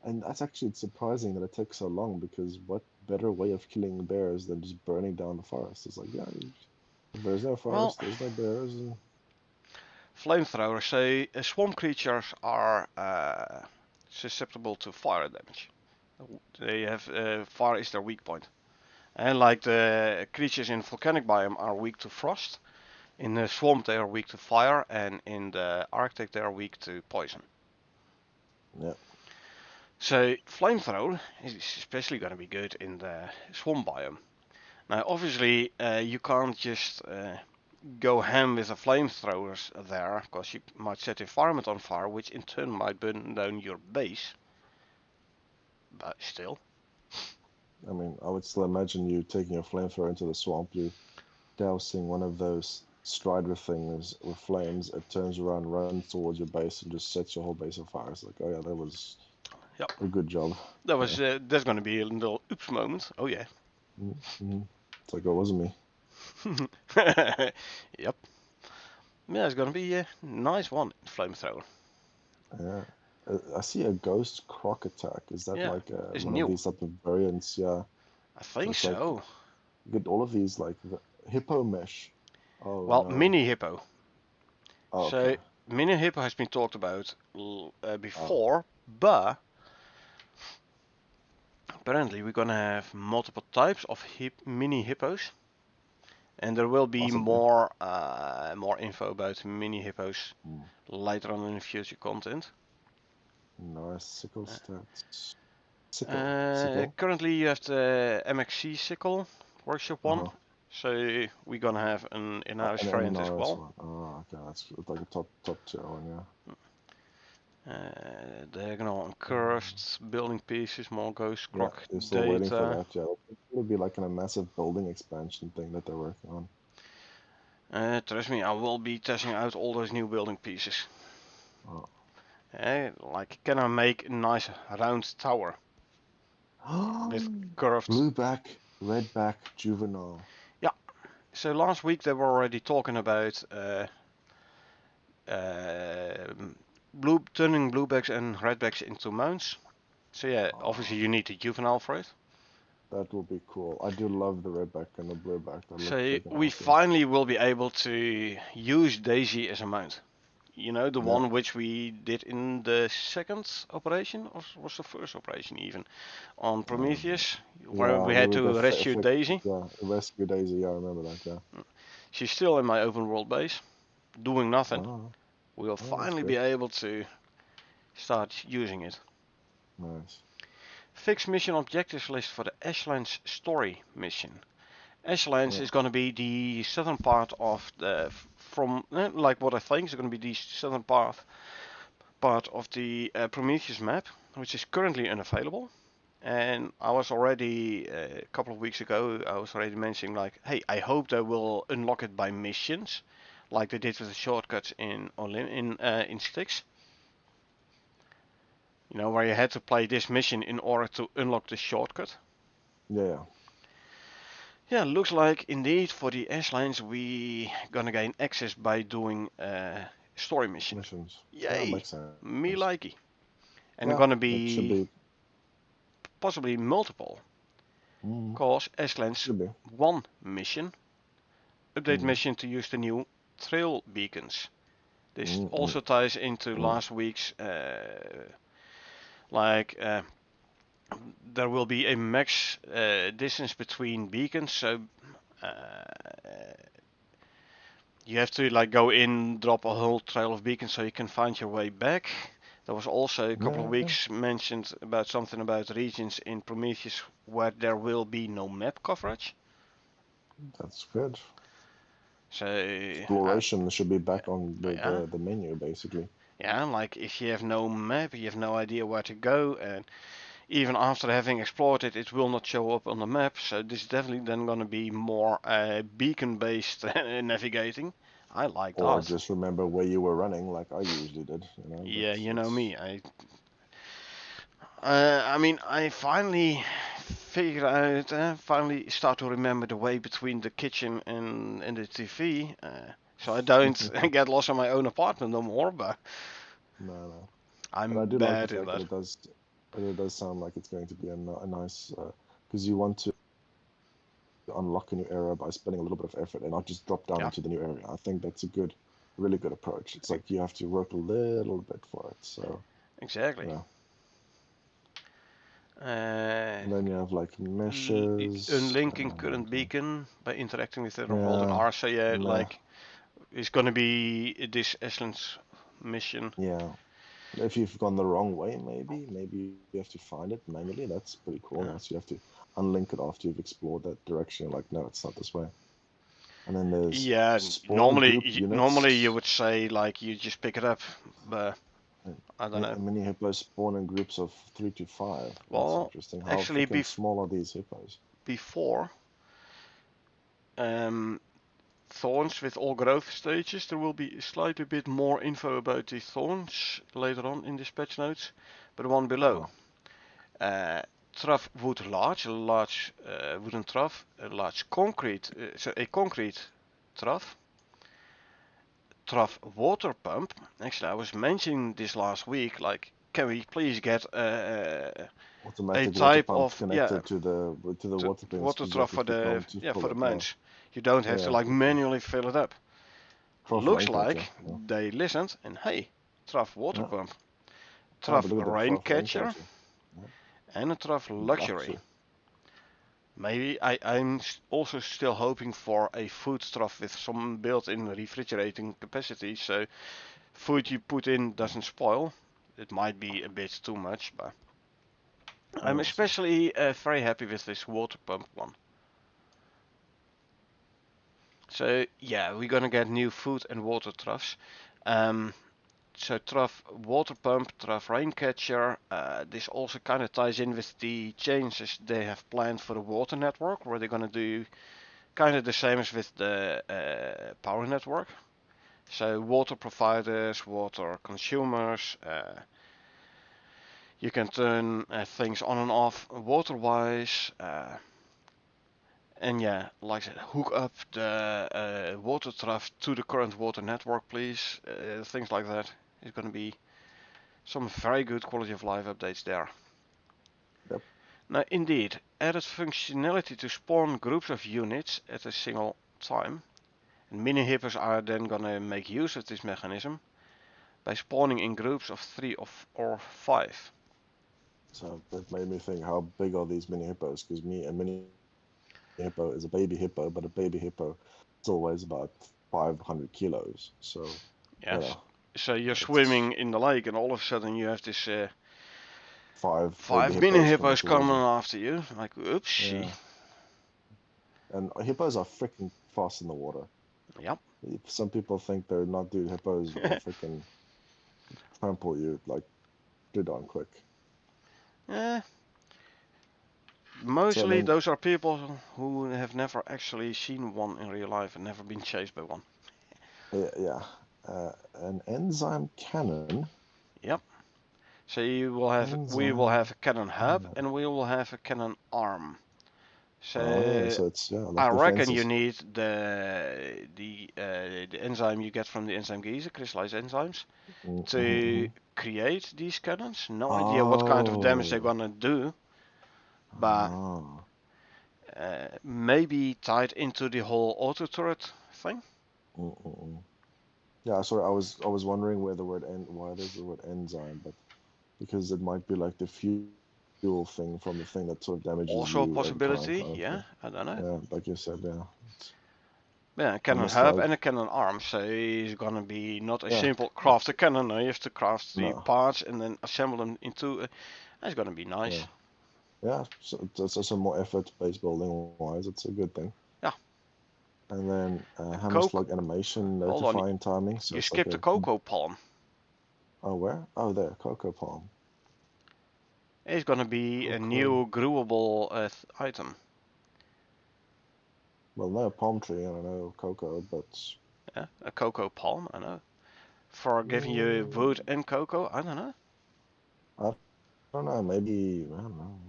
And that's actually surprising that it takes so long, because what better way of killing bears than just burning down the forest? It's like, yeah, if there's no forest, there's no bears. And... flamethrowers say swamp creatures are susceptible to fire damage. They have fire is their weak point, and like the creatures in volcanic biome are weak to frost, in the swamp they are weak to fire, and in the Arctic they are weak to poison. Yeah. So flamethrower is especially going to be good in the swamp biome. Now obviously you can't just go ham with the flamethrowers there, because you might set the environment on fire, which in turn might burn down your base. But still. I mean, I would still imagine you taking a flamethrower into the swamp, you dousing one of those strider things with flames, it turns around, runs towards your base, and just sets your whole base on fire. It's like, oh yeah, that was a good job. That was there's going to be a little oops moment. Oh yeah. Mm-hmm. It's like, it wasn't me. Yep. Yeah, it's going to be a nice one, flamethrower. Yeah. I see a ghost croc attack. Is that like one of these type of variants? Yeah. I think so. It's like, you get all of these like the hippo mesh. Oh well, no. mini hippo. Oh, So okay. mini hippo has been talked about before, but apparently we're gonna have multiple types of mini hippos, and there will be Possibly. more info about mini hippos Mm. later on in the future content. Nice sickle stats. Sickle. Currently you have the MXC sickle workshop one, Uh-huh. so we're gonna have an Icarus And variant an as RS well. one. Oh, okay, that's like a top tier one, yeah. Diagonal and curved building pieces, more ghost Yeah, clock they're still waiting for data. that. Yeah, it would be like a massive building expansion thing that they're working on. Trust me, I will be testing out all those new building pieces. Oh. Like, can I make a nice round tower with curved? Blue back, red back, juvenile. Yeah. So last week they were already talking about turning bluebacks and redbacks into mounts. So yeah, obviously you need a juvenile for it. That will be cool. I do love the red back and the blue back. That look So freaking we awesome. finally will be able to use Daisy as a mount. You know, the Yeah. one which we did in the second operation, or was the first operation even, on Prometheus, where we had to rescue Daisy. Yeah, rescue Daisy. Yeah, I remember that. Yeah. She's still in my open world base, doing nothing. Oh, We'll that's finally be good. able to start using it. Nice. Fixed mission objectives list for the Ashlands story mission. Ashlands is going to be the southern part of the like what I think is going to be the southern part of the Prometheus map, which is currently unavailable. And I was already a couple of weeks ago, I was already mentioning like, hey, I hope they will unlock it by missions, like they did with the shortcuts in in Styx. You know, where you had to play this mission in order to unlock the shortcut. Yeah. Yeah, looks like indeed for the Ashlands we gonna gain access by doing story mission. Missions. Yeah, Yay, makes sense. me likey. And they're Yeah, gonna it should be be. possibly multiple, cause Ashlands Should be. one mission, update mission to use the new trail beacons. This also ties into last week's there will be a max distance between beacons, so you have to like go in, drop a whole trail of beacons so you can find your way back. There was also a couple of weeks mentioned about something about regions in Prometheus where there will be no map coverage. That's good. So Exploration should be back on yeah, the menu basically. yeah, like if you have no map, you have no idea where to go, and even after having explored it, it will not show up on the map. So this is definitely then going to be more beacon-based navigating. I like Or that. just remember where you were running, like I usually did. You know, Yeah, you know that's me. I mean, I finally figured out, finally start to remember the way between the kitchen and the TV. So I don't get lost in my own apartment no more. But no. But I I'm do like the bad in fact that that. it does sound like it's going to be a nice because you want to unlock a new area by spending a little bit of effort and not just drop down Yeah, into the new area. I think that's a really good approach. It's like you have to work a little bit for it. So exactly. yeah. Uh, And then you have like meshes. Unlinking current beacon by interacting with the world and Yeah, R. So yeah, meh, like it's gonna be this Essence mission. yeah. If you've gone the wrong way, maybe you have to find it manually. That's pretty cool. Yeah. So you have to unlink it after you've explored that direction. You're like, no, it's not this way. And then there's Yeah, spawn group normally you units. would say like you just pick it up, but I don't know. Mini hippos spawn in groups of 3 to 5. That's Well, interesting. How actually, freaking small are these hippos? before um, thorns with all growth stages, there will be slightly bit more info about the thorns later on in this patch notes. But the one below, trough wood large, a large wooden trough, a large concrete, so a concrete trough. Trough water pump. Actually, I was mentioning this last week. Like, can we please get a Automatic water type pump of connected to the water things water because you have trough to for keep the going to pull for the it. Yeah, mounts? You don't have to yeah, like for sure. manually fill it up. Trough Looks rain catcher. like Yeah. they listened and hey, trough water Yeah. pump, Oh, trough but look at the rain trough rain catcher, catcher. Yeah. And a trough luxury. Maybe I'm also still hoping for a food trough with some built-in refrigerating capacity, so food you put in doesn't spoil. It might be a bit too much, but I'm especially very happy with this water pump one. So yeah, we're gonna get new food and water troughs. So trough water pump, trough rain catcher. This also kind of ties in with the changes they have planned for the water network, where they're gonna do kind of the same as with the power network. So water providers, water consumers. You can turn things on and off water-wise. And yeah, like I said, hook up the water trough to the current water network, please. Things like that. It's going to be some very good quality of life updates there. Yep. Now, indeed, added functionality to spawn groups of units at a single time. And mini hippos are then going to make use of this mechanism by spawning in groups of 3 or 5. So that made me think, how big are these mini hippos? Because a mini hippo is a baby hippo, but a baby hippo still weighs about 500 kilos. So, Yes. you know, So you're swimming in the lake, and all of a sudden you have this five five mini hippos towards coming you. after you. Like, oopsie. Yeah. And hippos are freaking fast in the water. Yep. Some people think they're not, dude. Hippos will freaking trample you like pretty darn quick. Yeah. Mostly So those are people who have never actually seen one in real life and never been chased by one. yeah, an enzyme cannon. Yep. So we will have a cannon hub and we will have a cannon arm. Oh, So so it's I like reckon you defenses. need the enzyme you get from the enzyme geyser, crystallized enzymes, to create these cannons. No idea what kind of damage they're gonna do, but maybe tied into the whole auto turret thing. Yeah, sorry, I was wondering where why there's the word enzyme, but because it might be like the fuel thing from the thing that sort of damages Also a you every time, possibility, kind of yeah, thing. I don't know. Yeah, like you said, yeah. Yeah, a cannon Almost hub like, and a cannon arm, so it's gonna be not a yeah, simple craft a cannon, no, you have to craft the no, parts and then assemble them into it's gonna be yeah, nice. yeah. So it's some more effort based building wise. It's a good thing. Yeah. And then A how much coke, like animation hold on, notifying timing? So you it's like skipped the cocoa palm. where? Oh, there, cocoa palm. It's gonna be a Cocoa. new growable item. Well, no palm tree. I don't know cocoa, but Yeah, a cocoa palm, I know. For giving you wood and cocoa, I don't know. I don't know. Maybe I don't know.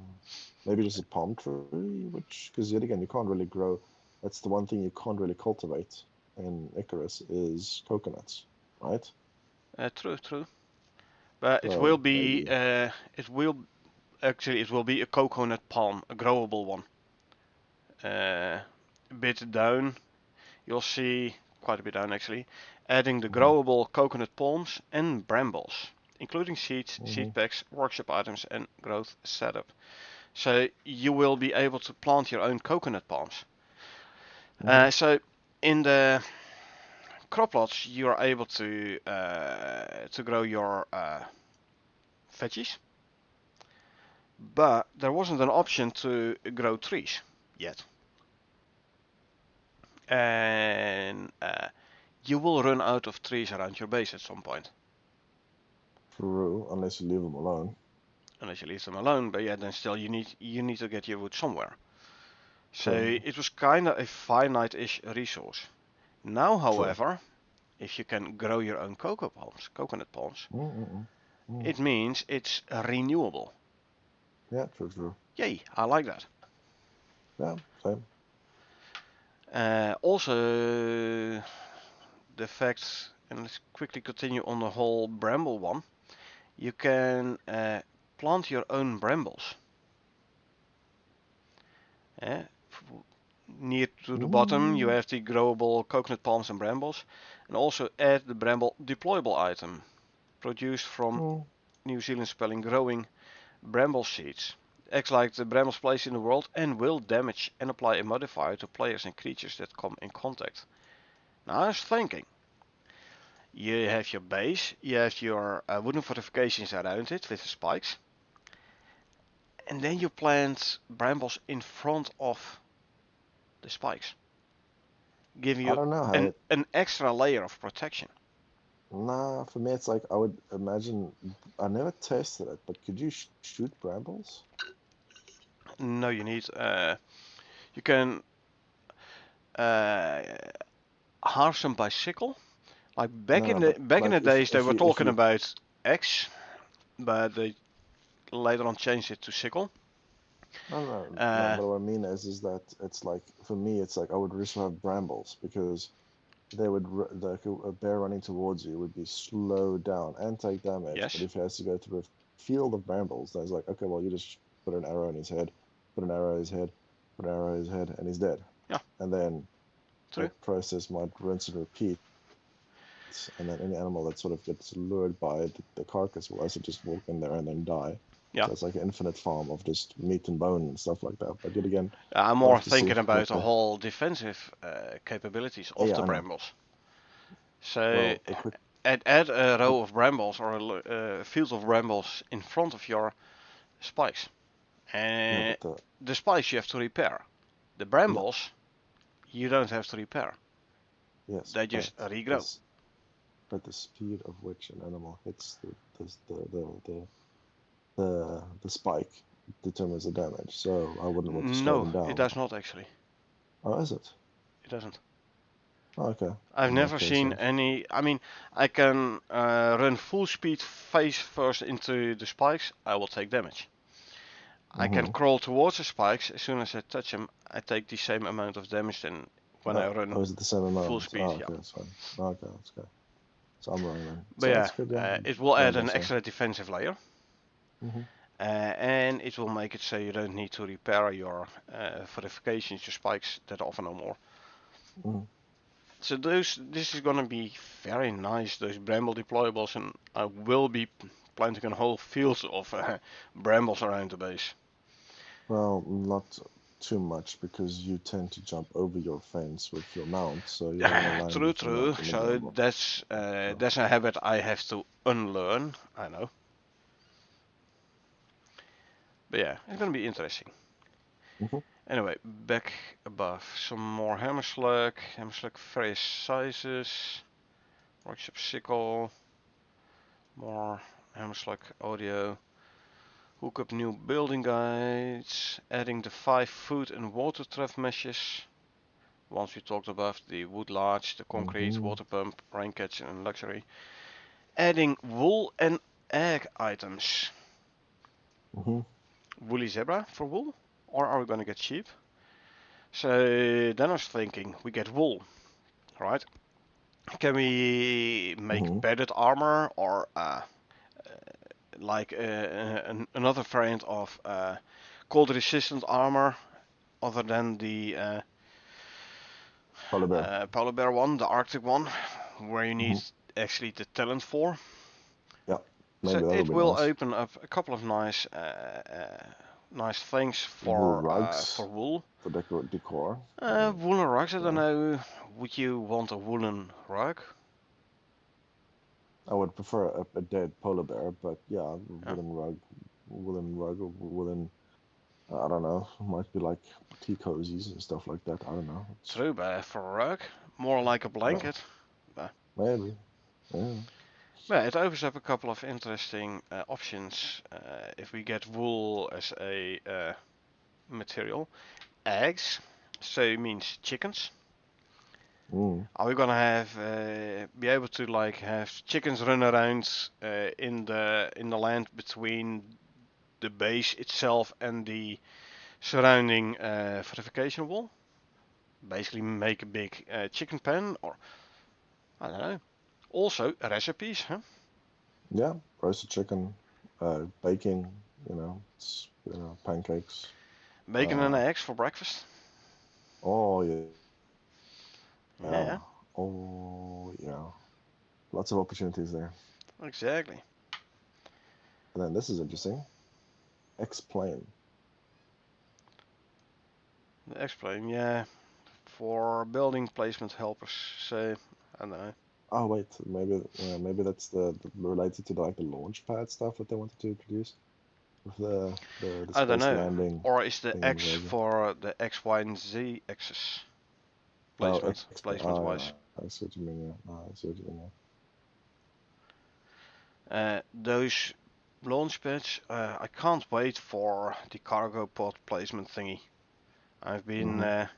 Maybe just a palm tree, which because yet again you can't really grow. That's the one thing you can't really cultivate in Icarus is coconuts, right? True. But So maybe. it will actually, it will be a coconut palm, a growable one. A bit down, you'll see, quite a bit down actually, adding the growable coconut palms and brambles, including seeds, seed packs, workshop items, and growth setup. So you will be able to plant your own coconut palms. So in the crop plots, you are able to grow your veggies, but there wasn't an option to grow trees yet. And you will run out of trees around your base at some point. True, unless you leave them alone. Unless you leave them alone, but yeah, then still you need to get your wood somewhere. So True. it was kind of a finite-ish resource. Now, True. however, if you can grow your own coconut palms, it means it's renewable. Yeah, true. Yay, I like that. Yeah, same. Also, the fact, and let's quickly continue on the whole bramble one, you can plant your own brambles. Near to the bottom you have the growable coconut palms and brambles, and also add the bramble deployable item produced from New Zealand spelling growing bramble seeds. Acts like the brambles place in the world and will damage and apply a modifier to players and creatures that come in contact. Now I was thinking, you have your base, you have your wooden fortifications around it with the spikes, and then you plant brambles in front of the spikes, giving I you don't know how an, it. an extra layer of protection. Nah, for me it's like I would imagine. I never tested it, but could you shoot brambles? No, you can uh, harvest them by sickle. Like No, no, but back in like the days, they if were you if talking you about axe, but they later on changed it to sickle. no, no, no, Uh, but what I mean is that it's like for me it's like I would just have brambles because they would like a bear running towards you would be slowed down and take damage. But yes, if he has to go through a field of brambles, then it's like, okay, well, you just put an arrow in his head, put an arrow in his head, put an arrow in his head, and he's dead. yeah, And then true. that process might rinse and repeat. And then any animal that sort of gets lured by the carcass will also just walk in there and then die. Yeah, So it's like an infinite farm of just meat and bone and stuff like that. But yet again, I'm we'll more have to see thinking about what the the. whole defensive capabilities of Yeah, the I know. brambles. So Well, a quick. add a quick row of brambles or a field of brambles in front of your spikes, yeah, and but the. the spikes you have to repair. The Yeah, brambles you don't have to repair; yes, they just regrow. this but the speed of which an animal hits the spike determines the damage. So I wouldn't want to slow No, them it down. does not actually. Oh, is it? It doesn't. Oh, okay. I've In that never case, seen then. any. I mean, I can run full speed face first into the spikes. I will take damage. I can Mm-hmm. crawl towards the spikes. As soon as I touch them, I take the same amount of damage than when I run Oh, is it the same full amount? speed. Oh, Yeah. okay, that's fine. Oh, okay, that's good. So I'm wrong then. But So yeah, that's good, yeah. it will add Bramble, an so. extra defensive layer. Mm-hmm. And it will make it so you don't need to repair your fortifications, your spikes that often no more. Mm-hmm. So this is gonna be very nice, those bramble deployables, and I will be planting a whole field of brambles around the base. Well, not too much because you tend to jump over your fence with your mount, so you don't want to land True, with your mount true. on the So bramble. So. that's a habit I have to unlearn. I know, but yeah, it's gonna be interesting. Mm-hmm. Anyway, back above, some more hammer slug various sizes, workshop sickle, more hammer slug audio. Hook up new building guides, adding the 5 food and water trough meshes. Once we talked about the wood larch, the concrete, Mm-hmm. water pump, rain catcher and luxury. Adding wool and egg items. Mm-hmm. Woolly zebra for wool? Or are we gonna get sheep? So then I was thinking, we get wool, right? Can we make Mm-hmm. padded armor or like another variant of cold resistant armor other than the Polar bear. polar bear one, the Arctic one, where you Mm-hmm. need actually the talent for. Yeah, So maybe that'll it be will nice. open up a couple of nice things Wool for rugs wool. for decor. Yeah. Woolen rugs. I don't Yeah. know. Would you want a woolen rug? I would prefer a dead polar bear, but yeah, Yeah. woolen rug, or woolen. I don't know. Might be like tea cozies and stuff like that. I don't know. It's True, but for a rug, more like a yeah, blanket. But maybe. Yeah. yeah, it opens up a couple of interesting options if we get wool as a material. Eggs, so it means chickens. Mm. Are we gonna have be able to like have chickens run around in the land between the base itself and the surrounding fortification wall? Basically, make a big chicken pen, or I don't know. Also recipes, huh? Yeah. Roasted chicken, baking. Pancakes. Bacon and Uh. eggs for breakfast. Oh yeah. Yeah, Oh yeah. Lots of opportunities there. exactly. And then this is interesting. Explain. The X-Plane, yeah. For building placement helpers, say, I don't know. Oh wait, maybe that's the related to like the launch pad stuff that they wanted to introduce with the I don't space know. landing Or is the X thingamajigger. for the X, Y, and Z axis Oh, placement oh wise? yeah, I see what you mean. Yeah, oh, I see what you mean. Those launch pads, I can't wait for the cargo pod placement thingy. I've Yeah. been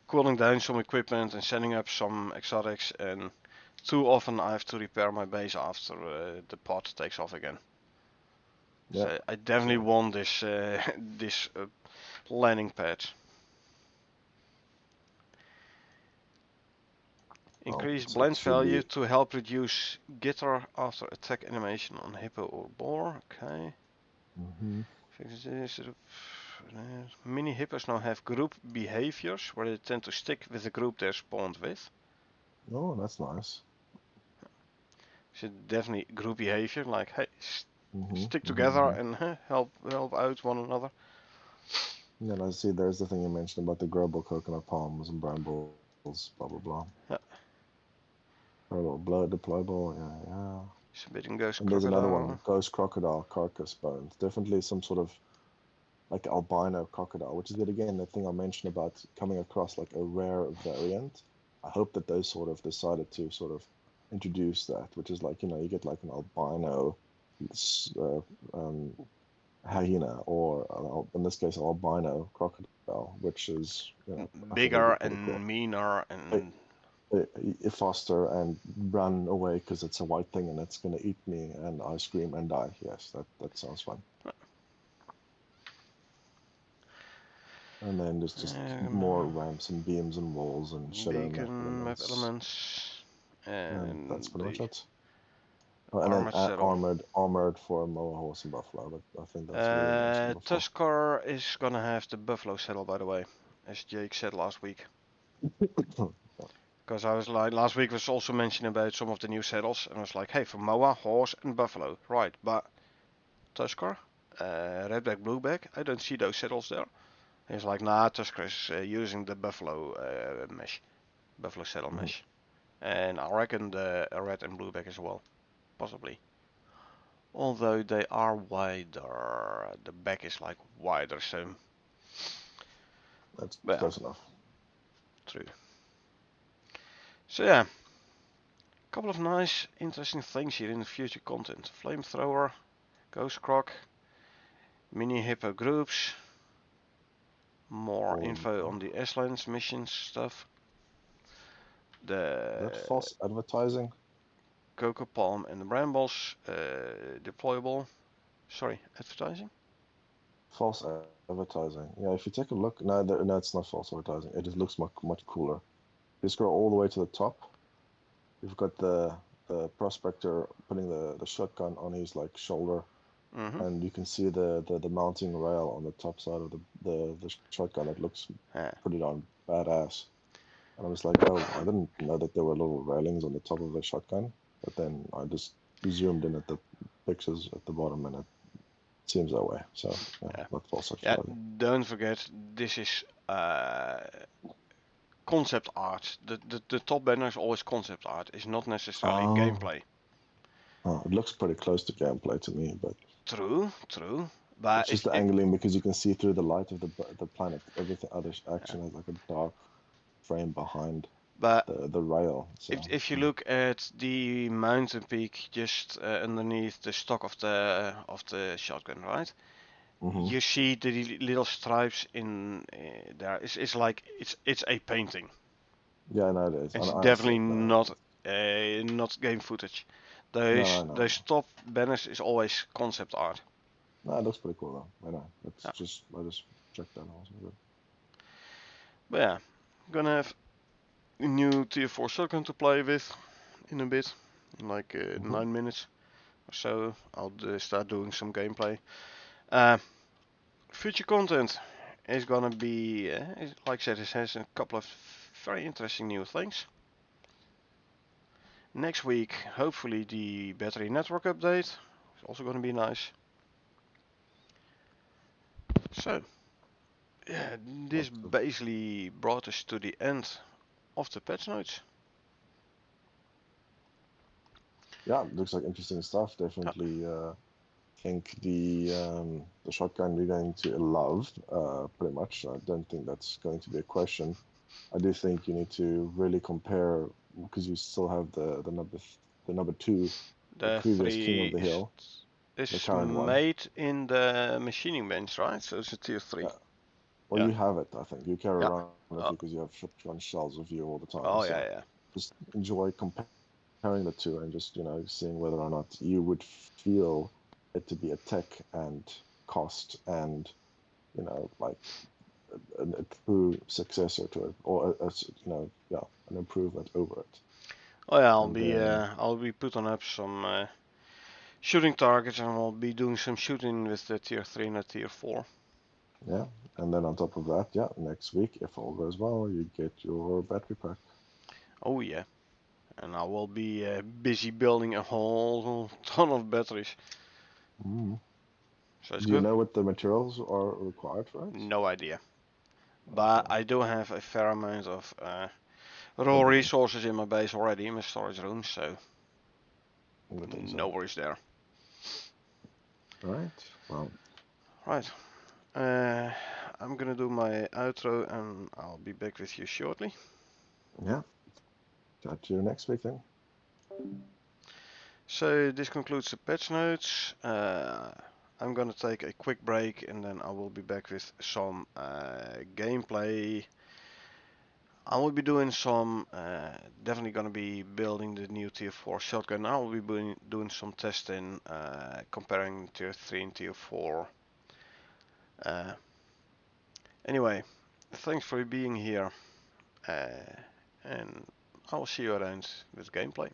cooling down some equipment and setting up some exotics, and too often I have to repair my base after the pod takes off again. Yeah. So I definitely So, want this this landing pad. well, Increase so it blend should value be. to help reduce jitter after attack animation on hippo or boar. Okay. Hmm. Mini hippos now have group behaviors where they tend to stick with the group they're spawned with. Oh, that's nice. So definitely group behavior, like hey, Hmm. stick Hmm. together Hmm. and help out one another. Yeah, and I see. There's the thing you mentioned about the growable coconut palms and brambles, blah blah blah. Yeah. Growable blood deployable. Yeah, yeah. Submitting ghost And there's another one, crocodile. ghost crocodile carcass bones. Definitely some sort of like albino crocodile, which is that again the thing I mentioned about coming across like a rare variant. I hope that they sort of decided to sort of introduce that, which is like you get like an albino uh, um, hyena, or in this case, albino crocodile, which is I think it'll be Bigger pretty cool. and meaner It, and faster and run away because it's a white thing and it's gonna eat me, and I scream and die. Yes, that sounds fun. And then there's just more ramps and beams and walls and shadow map beacon map elements. elements And that's and pretty much the it. Oh, and then armored saddle. armored for mower, horse, and buffalo. But I think that's already mentioned before. Tuskar is gonna have the buffalo saddle, by the way, as Jake said last week. Because I was like, last week was also mentioned about some of the new saddles, and I was like, hey, for Moa, horse, and buffalo, right? But Tuskar, redback, blueback, I don't see those saddles there. He's like, nah, Tuskar is using the buffalo mesh, buffalo saddle Mhm. mesh, and I reckon the red and blueback as well, possibly. Although they are wider, the back is like wider, so That's yeah, close enough. true. So yeah, couple of nice, interesting things here in the future content. Flamethrower, Ghost Croc, mini hippo groups, more Oh, info on the S-Lens missions stuff, is that the false advertising? Cocoa Palm and the Brambles deployable. Sorry, advertising? False advertising. Yeah, if you take a look, no, it's not false advertising. It just looks much cooler. You scroll all the way to the top. You've got the prospector putting the shotgun on his like shoulder, Mm-hmm. and you can see the mounting rail on the top side of the shotgun. It looks Yeah. pretty darn badass. And I was like, oh, I didn't know that there were little railings on the top of the shotgun. But then I just zoomed in at the pictures at the bottom, and it seems that way. So yeah, Yeah. not false Yeah, advertising. don't forget, this is concept art. The top banner is always concept art. It's not necessarily Oh, gameplay. oh, it looks pretty close to gameplay to me, but True, true. it's But just the if angling because you can see through the light of the planet. Everything other action has like a dark frame behind but the rail. So if you look at the mountain peak just underneath the stock of the shotgun, right? hmm. You see the little stripes in there. It's like it's a painting. Yeah, I know it is. It's I see definitely it. No, not game footage. no, no, Those no, those no. top banners is always concept art. No, it looks pretty cool though. I know. It's Yeah. just I just checked that also. Good. But yeah, gonna have a new tier 4 shotgun to play with in a bit, in like Hmm. 9 minutes or so. I'll start doing some gameplay. Uh, Future content is gonna be, like I said, it has a couple of very interesting new things. Next week, hopefully the battery network update is also gonna be nice. So, Yeah, But this basically brought us to the end of the patch notes. yeah, looks like interesting stuff. Yeah, Definitely think the shotgun you're going to love, pretty much. I don't think that's going to be a question. I do think you need to really compare because you still have the number two, the the previous King of three the Hill, the is current one. made in the machining bench, right? So it's a tier Yeah. 3. Well, Yeah, you have it. I think you carry yeah. around with Oh, you because you have shotgun shells with you all the time. oh yeah, So yeah. just enjoy comparing the two and just seeing whether or not you would feel it to be a tech and cost and like a true successor to it, or yeah, an improvement over it. Oh yeah, And then I'll be putting up some shooting targets, and I'll be doing some shooting with the tier 3 and the tier 4. yeah, and then on top of that, yeah, next week, if all goes well, you get your battery pack. Oh yeah, and I will be busy building a whole ton of batteries. Mm. So it's Do you good. know what the materials are required for it? No idea, but Okay, I do have a fair amount of raw good then. resources in my base already in my storage room, so Good then, no sir. worries there. All right. Well, Right, uh, I'm gonna do my outro, and I'll be back with you shortly. yeah. Chat to you next week then. So this concludes the patch notes. I'm gonna take a quick break, and then I will be back with some gameplay. I will be doing some, definitely gonna be building the new tier 4 shotgun. I will be doing some testing, comparing tier 3 and tier 4. Uh, anyway, thanks for being here, and I will see you around with gameplay.